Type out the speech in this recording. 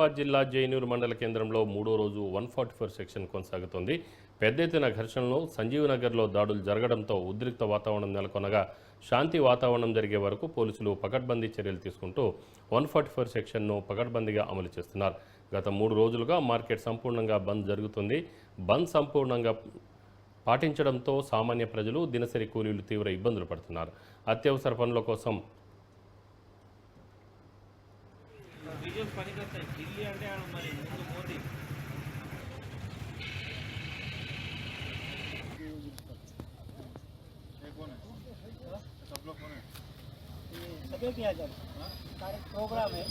నిజామాబాద్ జిల్లా జైనూరు మండల కేంద్రంలో మూడో రోజు 144 సెక్షన్ కొనసాగుతోంది. పెద్ద ఎత్తున ఘర్షణలు, సంజీవనగర్లో దాడులు జరగడంతో ఉద్రిక్త వాతావరణం నెలకొనగా శాంతి వాతావరణం జరిగే వరకు పోలీసులు పకడ్బందీ చర్యలు తీసుకుంటూ 144 సెక్షన్ను పకడ్బందీగా అమలు చేస్తున్నారు. గత 3 రోజులుగా మార్కెట్ సంపూర్ణంగా బంద్ జరుగుతుంది. బంద్ సంపూర్ణంగా పాటించడంతో సామాన్య ప్రజలు, దినసరి కూలీలు తీవ్ర ఇబ్బందులు పడుతున్నారు. అత్యవసర పనుల కోసం प्रोग्राम है